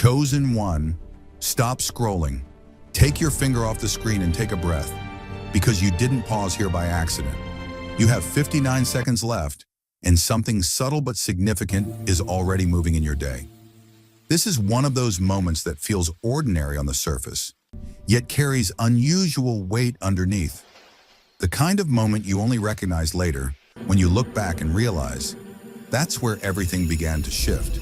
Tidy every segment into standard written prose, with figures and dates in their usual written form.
Chosen one, stop scrolling. Take your finger off the screen and take a breath, because you didn't pause here by accident. You have 59 seconds left, and something subtle but significant is already moving in your day. This is one of those moments that feels ordinary on the surface, yet carries unusual weight underneath. The kind of moment you only recognize later when you look back and realize that's where everything began to shift.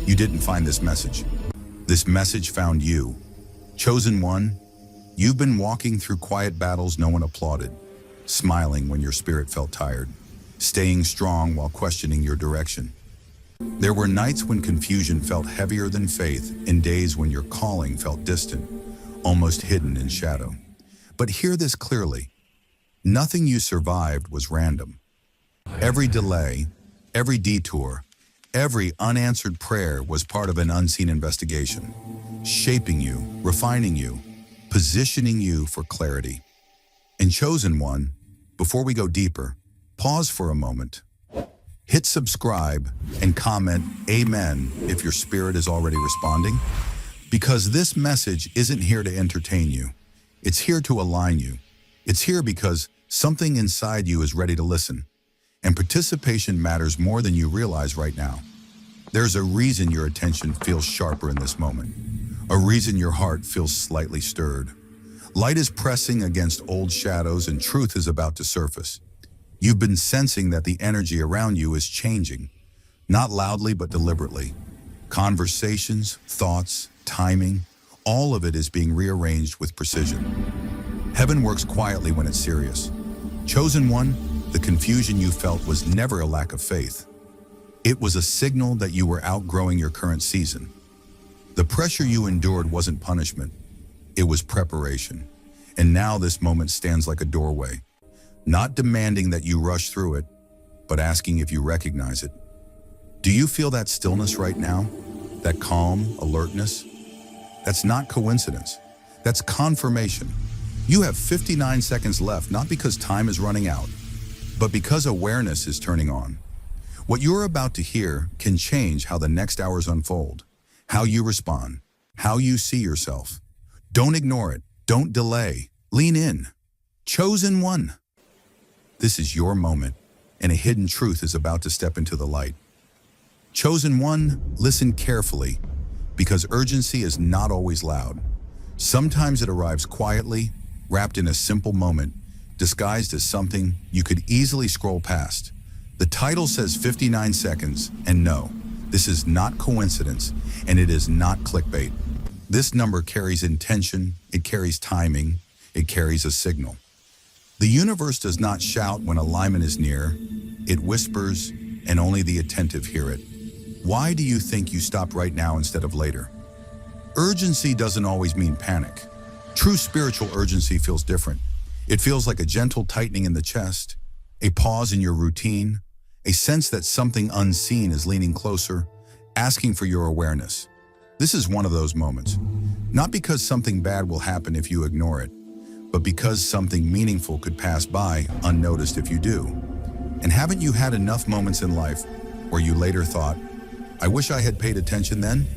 You didn't find this message. This message found you. Chosen one, you've been walking through quiet battles no one applauded, smiling when your spirit felt tired, staying strong while questioning your direction. There were nights when confusion felt heavier than faith, and days when your calling felt distant, almost hidden in shadow. But hear this clearly. Nothing you survived was random. Every delay, every detour, every unanswered prayer was part of an unseen investigation, shaping you, refining you, positioning you for clarity. And chosen one, before we go deeper, pause for a moment. Hit subscribe and comment Amen if your spirit is already responding, because this message isn't here to entertain you. It's here to align you. It's here because something inside you is ready to listen, and participation matters more than you realize right now. There's a reason your attention feels sharper in this moment, a reason your heart feels slightly stirred. Light is pressing against old shadows and truth is about to surface. You've been sensing that the energy around you is changing, not loudly but deliberately. Conversations, thoughts, timing, all of it is being rearranged with precision. Heaven works quietly when it's serious. Chosen one, the confusion you felt was never a lack of faith. It was a signal that you were outgrowing your current season. The pressure you endured wasn't punishment, it was preparation. And now this moment stands like a doorway, not demanding that you rush through it, but asking if you recognize it. Do you feel that stillness right now? That calm, alertness? That's not coincidence. That's confirmation. You have 59 seconds left, not because time is running out, but because awareness is turning on. What you're about to hear can change how the next hours unfold, how you respond, how you see yourself. Don't ignore it. Don't delay. Lean in. Chosen one. This is your moment, and a hidden truth is about to step into the light. Chosen one, listen carefully, because urgency is not always loud. Sometimes it arrives quietly, wrapped in a simple moment, disguised as something you could easily scroll past. The title says 59 seconds, and no, this is not coincidence, and it is not clickbait. This number carries intention, it carries timing, it carries a signal. The universe does not shout when alignment is near, it whispers, and only the attentive hear it. Why do you think you stopped right now instead of later? Urgency doesn't always mean panic. True spiritual urgency feels different. It feels like a gentle tightening in the chest, a pause in your routine, a sense that something unseen is leaning closer, asking for your awareness. This is one of those moments. Not because something bad will happen if you ignore it, but because something meaningful could pass by unnoticed if you do. And haven't you had enough moments in life where you later thought, I wish I had paid attention then?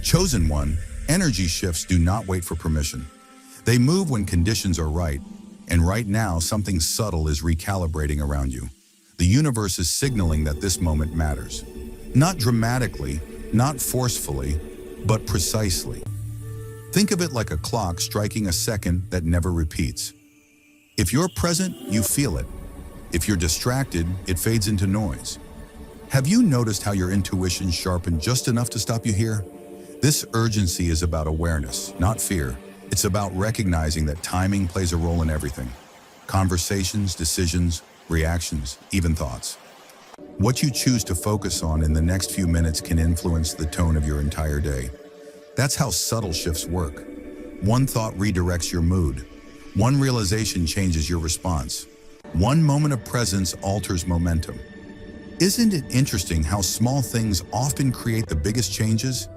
Chosen one, energy shifts do not wait for permission. They move when conditions are right, and right now something subtle is recalibrating around you. The universe is signaling that this moment matters. Not dramatically, not forcefully, but precisely. Think of it like a clock striking a second that never repeats. If you're present, you feel it. If you're distracted, it fades into noise. Have you noticed how your intuition sharpened just enough to stop you here? This urgency is about awareness, not fear. It's about recognizing that timing plays a role in everything. Conversations, decisions, reactions, even thoughts. What you choose to focus on in the next few minutes can influence the tone of your entire day. That's how subtle shifts work. One thought redirects your mood. One realization changes your response. One moment of presence alters momentum. Isn't it interesting how small things often create the biggest changes?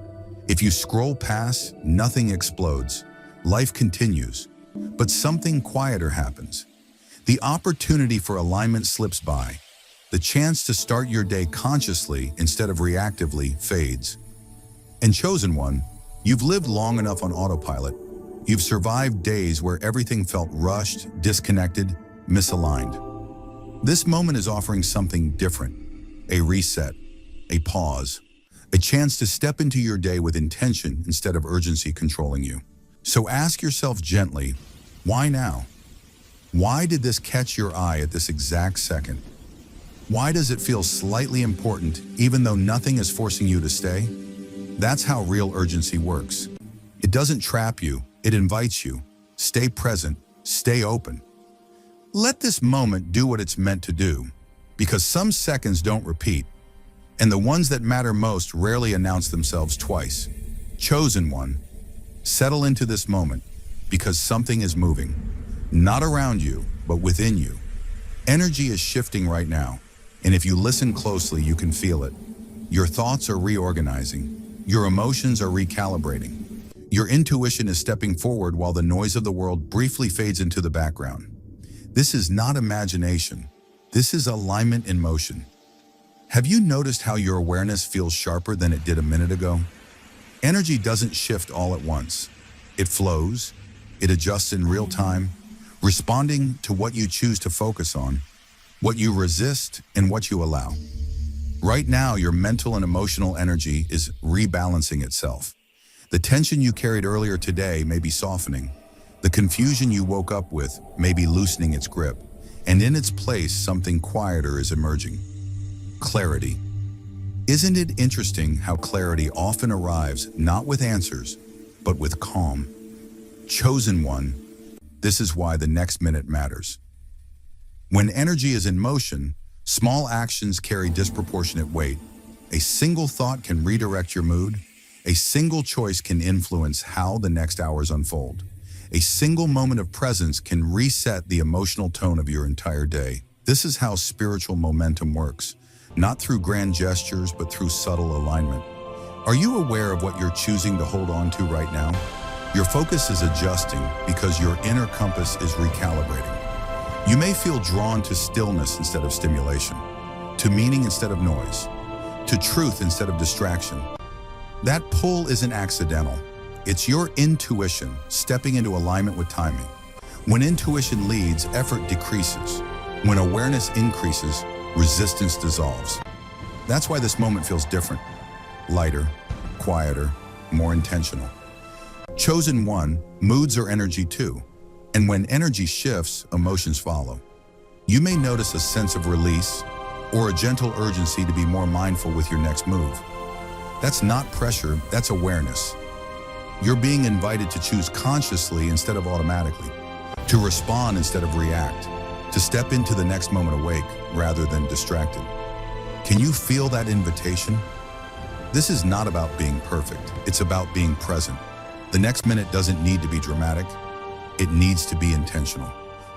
If you scroll past, nothing explodes. Life continues. But something quieter happens. The opportunity for alignment slips by. The chance to start your day consciously instead of reactively fades. And chosen one, You've lived long enough on autopilot. You've survived days where everything felt rushed, disconnected, misaligned. This moment is offering something different, a reset, a pause, a chance to step into your day with intention instead of urgency controlling you. So ask yourself gently, why now? Why did this catch your eye at this exact second? Why does it feel slightly important even though nothing is forcing you to stay? That's how real urgency works. It doesn't trap you, it invites you. Stay present, stay open. Let this moment do what it's meant to do, because some seconds don't repeat, and the ones that matter most rarely announce themselves twice. Chosen one, settle into this moment, because something is moving. Not around you, but within you. Energy is shifting right now, and if you listen closely, you can feel it. Your thoughts are reorganizing. Your emotions are recalibrating. Your intuition is stepping forward while the noise of the world briefly fades into the background. This is not imagination. This is alignment in motion. Have you noticed how your awareness feels sharper than it did a minute ago? Energy doesn't shift all at once. It flows. It adjusts in real time, responding to what you choose to focus on, what you resist, and what you allow. Right now, your mental and emotional energy is rebalancing itself. The tension you carried earlier today may be softening. The confusion you woke up with may be loosening its grip, and in its place, something quieter is emerging. Clarity. Isn't it interesting how clarity often arrives not with answers, but with calm? Chosen one, this is why the next minute matters. When energy is in motion, small actions carry disproportionate weight. A single thought can redirect your mood. A single choice can influence how the next hours unfold. A single moment of presence can reset the emotional tone of your entire day. This is how spiritual momentum works, not through grand gestures, but through subtle alignment. Are you aware of what you're choosing to hold on to right now? Your focus is adjusting because your inner compass is recalibrating. You may feel drawn to stillness instead of stimulation, to meaning instead of noise, to truth instead of distraction. That pull isn't accidental. It's your intuition stepping into alignment with timing. When intuition leads, effort decreases. When awareness increases, resistance dissolves. That's why this moment feels different, lighter, quieter, more intentional. Chosen one, moods are energy too. And when energy shifts, emotions follow. You may notice a sense of release or a gentle urgency to be more mindful with your next move. That's not pressure, that's awareness. You're being invited to choose consciously instead of automatically, to respond instead of react, to step into the next moment awake rather than distracted. Can you feel that invitation? This is not about being perfect, it's about being present. The next minute doesn't need to be dramatic, it needs to be intentional.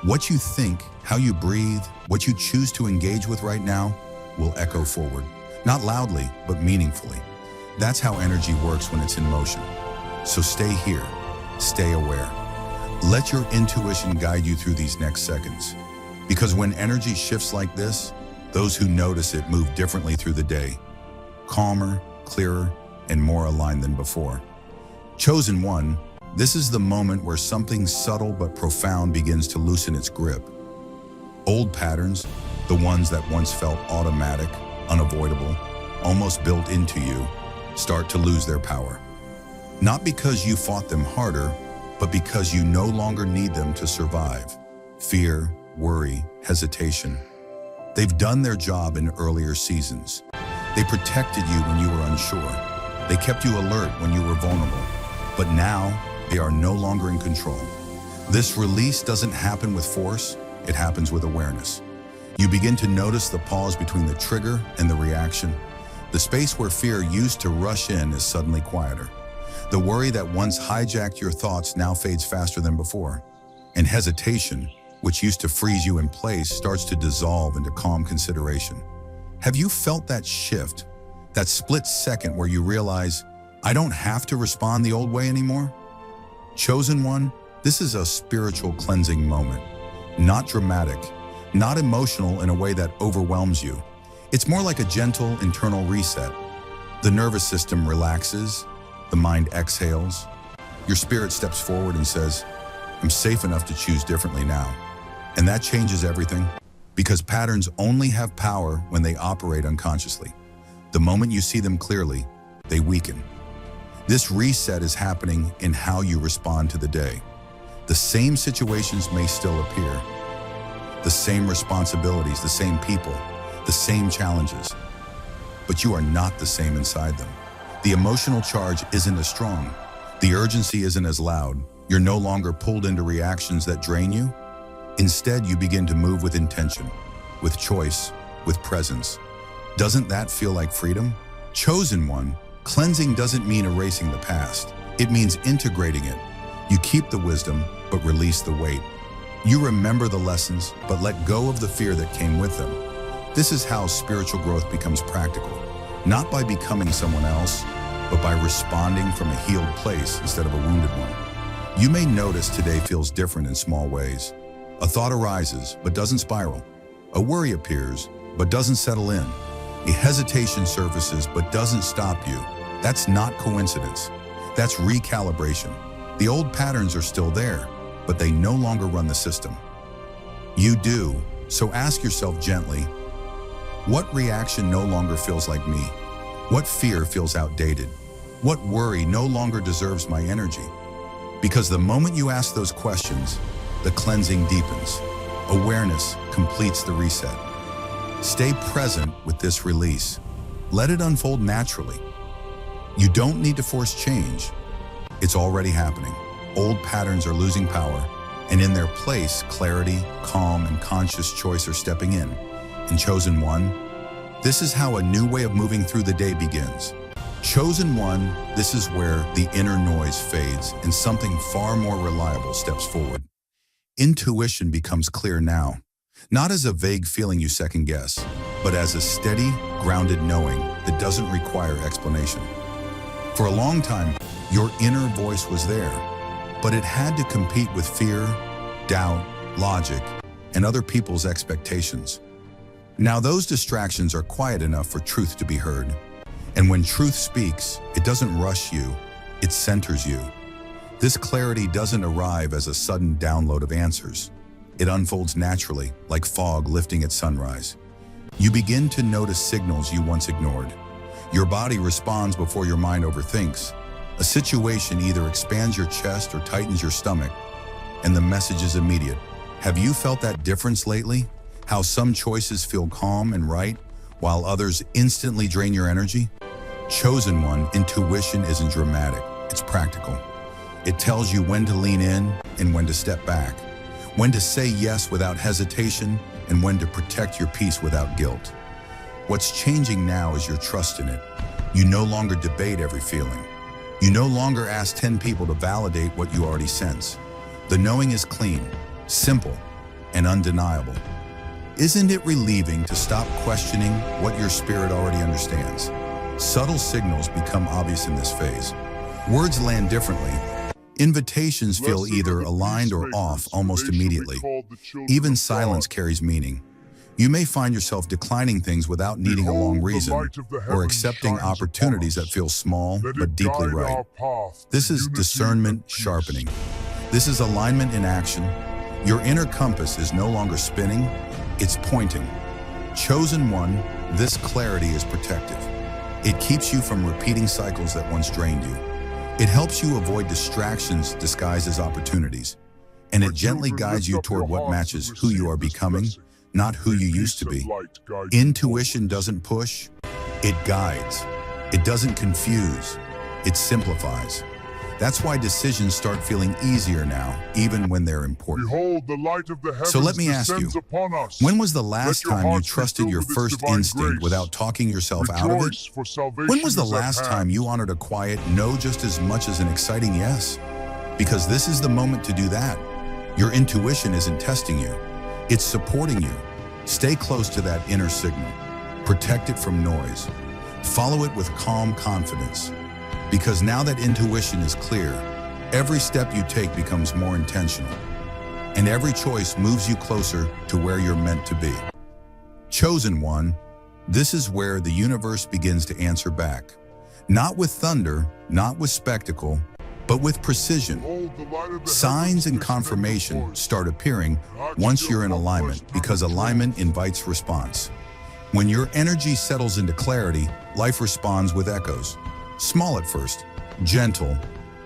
What you think, how you breathe, what you choose to engage with right now will echo forward, not loudly, but meaningfully. That's how energy works when it's in motion. So stay here, stay aware. Let your intuition guide you through these next seconds. Because when energy shifts like this, those who notice it move differently through the day, calmer, clearer, and more aligned than before. Chosen one, this is the moment where something subtle but profound begins to loosen its grip. Old patterns, the ones that once felt automatic, unavoidable, almost built into you, start to lose their power. Not because you fought them harder, but because you no longer need them to survive. Fear, worry, hesitation. They've done their job in earlier seasons. They protected you when you were unsure. They kept you alert when you were vulnerable. But now, they are no longer in control. This release doesn't happen with force, it happens with awareness. You begin to notice the pause between the trigger and the reaction. The space where fear used to rush in is suddenly quieter. The worry that once hijacked your thoughts now fades faster than before. And hesitation, which used to freeze you in place, starts to dissolve into calm consideration. Have you felt that shift? That split second where you realize, I don't have to respond the old way anymore? Chosen one, this is a spiritual cleansing moment. Not dramatic, not emotional in a way that overwhelms you. It's more like a gentle internal reset. The nervous system relaxes, The mind exhales. Your spirit steps forward and says, I'm safe enough to choose differently now. And that changes everything, because patterns only have power when they operate unconsciously. The moment you see them clearly, they weaken. This reset is happening in how you respond to the day. The same situations may still appear, the same responsibilities, the same people, the same challenges, but you are not the same inside them. The emotional charge isn't as strong. The urgency isn't as loud. You're no longer pulled into reactions that drain you. Instead, you begin to move with intention, with choice, with presence. Doesn't that feel like freedom? Chosen one, cleansing doesn't mean erasing the past. It means integrating it. You keep the wisdom, but release the weight. You remember the lessons, but let go of the fear that came with them. This is how spiritual growth becomes practical, not by becoming someone else, but by responding from a healed place instead of a wounded one. You may notice today feels different in small ways. A thought arises, but doesn't spiral. A worry appears, but doesn't settle in. A hesitation surfaces, but doesn't stop you. That's not coincidence. That's recalibration. The old patterns are still there, but they no longer run the system. You do, so ask yourself gently, what reaction no longer feels like me? What fear feels outdated? What worry no longer deserves my energy? Because the moment you ask those questions, the cleansing deepens. Awareness completes the reset. Stay present with this release. Let it unfold naturally. You don't need to force change. It's already happening. Old patterns are losing power, and in their place, clarity, calm, and conscious choice are stepping in. And chosen one, this is how a new way of moving through the day begins. Chosen one, this is where the inner noise fades and something far more reliable steps forward. Intuition becomes clear now, not as a vague feeling you second guess, but as a steady, grounded knowing that doesn't require explanation. For a long time, your inner voice was there, but it had to compete with fear, doubt, logic, and other people's expectations. Now those distractions are quiet enough for truth to be heard. And when truth speaks, it doesn't rush you, it centers you. This clarity doesn't arrive as a sudden download of answers. It unfolds naturally, like fog lifting at sunrise. You begin to notice signals you once ignored. Your body responds before your mind overthinks. A situation either expands your chest or tightens your stomach, and the message is immediate. Have you felt that difference lately? How some choices feel calm and right, while others instantly drain your energy? Chosen one, intuition isn't dramatic, it's practical. It tells you when to lean in and when to step back, when to say yes without hesitation, and when to protect your peace without guilt. What's changing now is your trust in it. You no longer debate every feeling. You no longer ask 10 people to validate what you already sense. The knowing is clean, simple, and undeniable. Isn't it relieving to stop questioning what your spirit already understands? Subtle signals become obvious in this phase. Words land differently. Invitations feel either aligned or off almost immediately. Even silence carries meaning. You may find yourself declining things without needing a long reason, or accepting opportunities that feel small but deeply right. This is discernment sharpening. This is alignment in action. Your inner compass is no longer spinning, it's pointing. Chosen one, this clarity is protective. It keeps you from repeating cycles that once drained you. It helps you avoid distractions disguised as opportunities. And it gently guides you toward what matches who you are becoming, not who you used to be. Intuition doesn't push, it guides. It doesn't confuse, it simplifies. That's why decisions start feeling easier now, even when they're important. Behold, the light of the heavens So let me ask you, descends upon us. when was the last Let your time you hearts be trusted filled your with its first divine instinct grace. without talking yourself out of it? Rejoice, for salvation When was the is at last hand. time you honored a quiet no just as much as an exciting yes? Because this is the moment to do that. Your intuition isn't testing you, it's supporting you. Stay close to that inner signal. Protect it from noise. Follow it with calm confidence. Because now that intuition is clear, every step you take becomes more intentional. And every choice moves you closer to where you're meant to be. Chosen one, this is where the universe begins to answer back. Not with thunder, not with spectacle, but with precision. Behold, the light of the Signs heavens and is confirmation coming forth. start appearing once you're in alignment, because alignment invites response. When your energy settles into clarity, life responds with echoes. Small at first, gentle,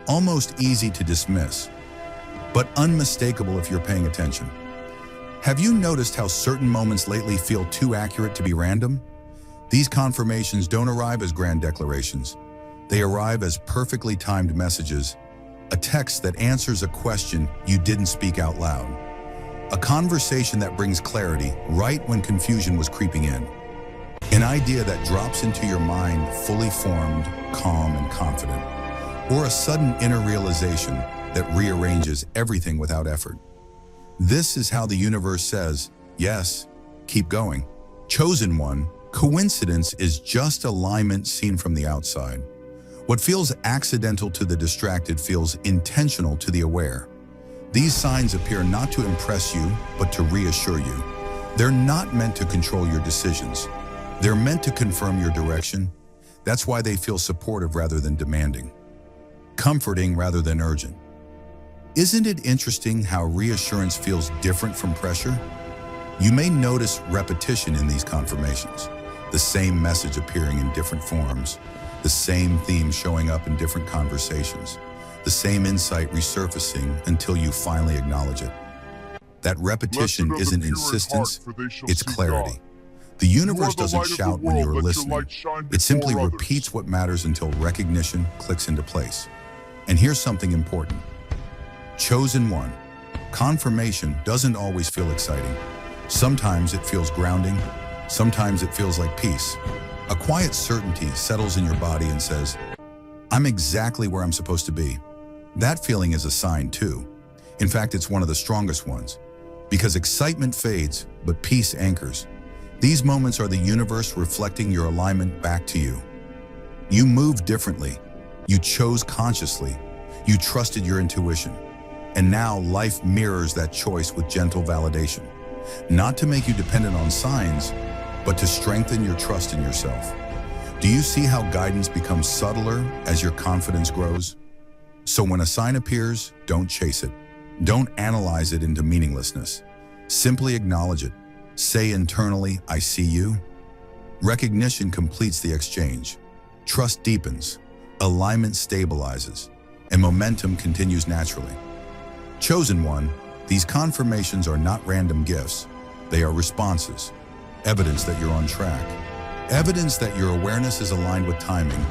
almost easy to dismiss, but unmistakable if you're paying attention. Have you noticed how certain moments lately feel too accurate to be random? These confirmations don't arrive as grand declarations. They arrive as perfectly timed messages, a text that answers a question you didn't speak out loud, a conversation that brings clarity right when confusion was creeping in, an idea that drops into your mind fully formed, calm, and confident, or a sudden inner realization that rearranges everything without effort. This is how the universe says, yes, keep going. Chosen one, coincidence is just alignment seen from the outside. What feels accidental to the distracted feels intentional to the aware. These signs appear not to impress you, but to reassure you. They're not meant to control your decisions. They're meant to confirm your direction. That's why they feel supportive rather than demanding, comforting rather than urgent. Isn't it interesting how reassurance feels different from pressure? You may notice repetition in these confirmations, the same message appearing in different forms, the same theme showing up in different conversations, the same insight resurfacing until you finally acknowledge it. That repetition Blessed are the isn't pure in insistence, heart, for they shall it's see clarity. God. The You universe are the doesn't light of the shout when world, you're let your listening. light shine It simply before others. repeats what matters until recognition clicks into place. And here's something important. Chosen one. Confirmation doesn't always feel exciting. Sometimes it feels grounding. Sometimes it feels like peace. A quiet certainty settles in your body and says, I'm exactly where I'm supposed to be. That feeling is a sign too. In fact, it's one of the strongest ones. Because excitement fades, but peace anchors. These moments are the universe reflecting your alignment back to you. You moved differently. You chose consciously. You trusted your intuition. And now life mirrors that choice with gentle validation. Not to make you dependent on signs, but to strengthen your trust in yourself. Do you see how guidance becomes subtler as your confidence grows? So when a sign appears, don't chase it. Don't analyze it into meaninglessness. Simply acknowledge it. Say internally, I see you. Recognition completes the exchange. Trust deepens. Alignment stabilizes. And momentum continues naturally. Chosen one, these confirmations are not random gifts. They are responses. Evidence that you're on track. Evidence that your awareness is aligned with timing.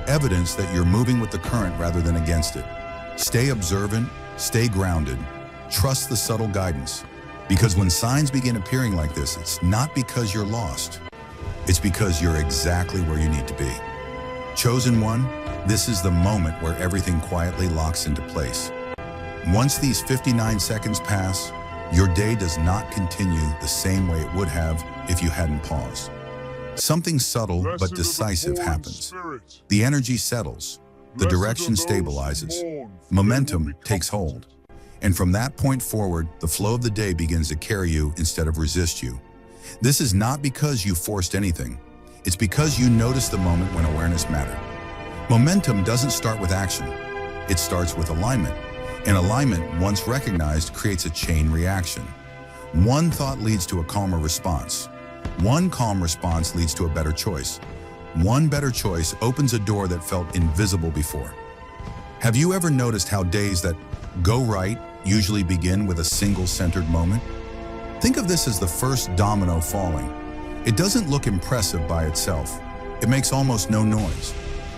Evidence that you're moving with the current rather than against it. Stay observant, stay grounded. Trust the subtle guidance. Because when signs begin appearing like this, it's not because you're lost. It's because you're exactly where you need to be. Chosen one, this is the moment where everything quietly locks into place. Once these 59 seconds pass, your day does not continue the same way it would have if you hadn't paused. Something subtle Blessed but are the decisive poor in happens. spirit. The energy settles, the Blessed are direction those who stabilizes, mourn, for they momentum will be takes hold. comforted. And from that point forward, the flow of the day begins to carry you instead of resist you. This is not because you forced anything. It's because you noticed the moment when awareness mattered. Momentum doesn't start with action. It starts with alignment. And alignment, once recognized, creates a chain reaction. One thought leads to a calmer response. One calm response leads to a better choice. One better choice opens a door that felt invisible before. Have you ever noticed how days that go right usually begin with a single centered moment? Think of this as the first domino falling. It doesn't look impressive by itself. It makes almost no noise.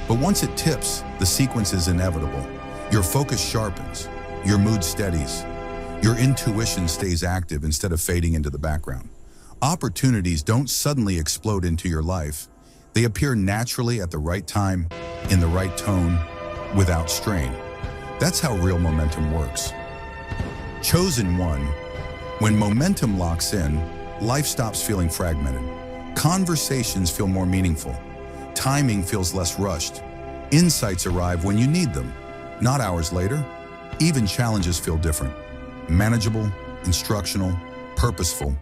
But once it tips, the sequence is inevitable. Your focus sharpens. Your mood steadies. Your intuition stays active instead of fading into the background. Opportunities don't suddenly explode into your life. They appear naturally at the right time, in the right tone, without strain. That's how real momentum works. Chosen one, when momentum locks in, life stops feeling fragmented. Conversations feel more meaningful. Timing feels less rushed. Insights arrive when you need them, not hours later. Even challenges feel different. Manageable, instructional, purposeful.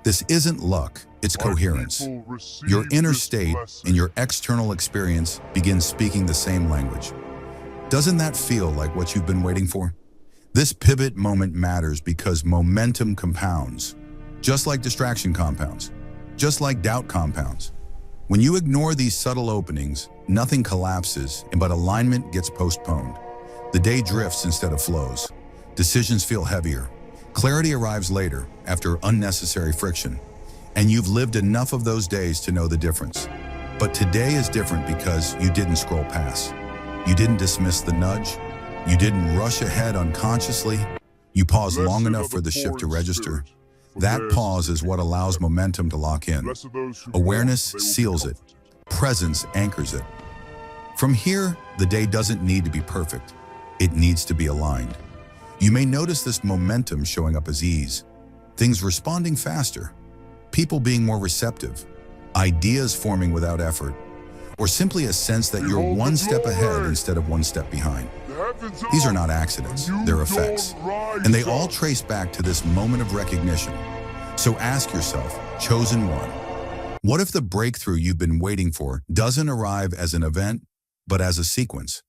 This isn't luck, It's My coherence. people receive Your inner this state blessing. and your external experience begin speaking the same language. Doesn't that feel like what you've been waiting for? This pivot moment matters because momentum compounds, just like distraction compounds, just like doubt compounds. When you ignore these subtle openings, nothing collapses, but alignment gets postponed. The day drifts instead of flows. Decisions feel heavier. Clarity arrives later, after unnecessary friction. And you've lived enough of those days to know the difference. But today is different because you didn't scroll past. You didn't dismiss the nudge. You didn't rush ahead unconsciously. You paused long enough for the shift to register. That pause is what allows momentum to lock in. Awareness seals it. Presence anchors it. From here, the day doesn't need to be perfect. It needs to be aligned. You may notice this momentum showing up as ease, things responding faster, people being more receptive, ideas forming without effort, or simply a sense that you're one step ahead instead of one step behind. These are not accidents, they're effects. And they all trace back to this moment of recognition. So ask yourself, chosen one, what if the breakthrough you've been waiting for doesn't arrive as an event, but as a sequence?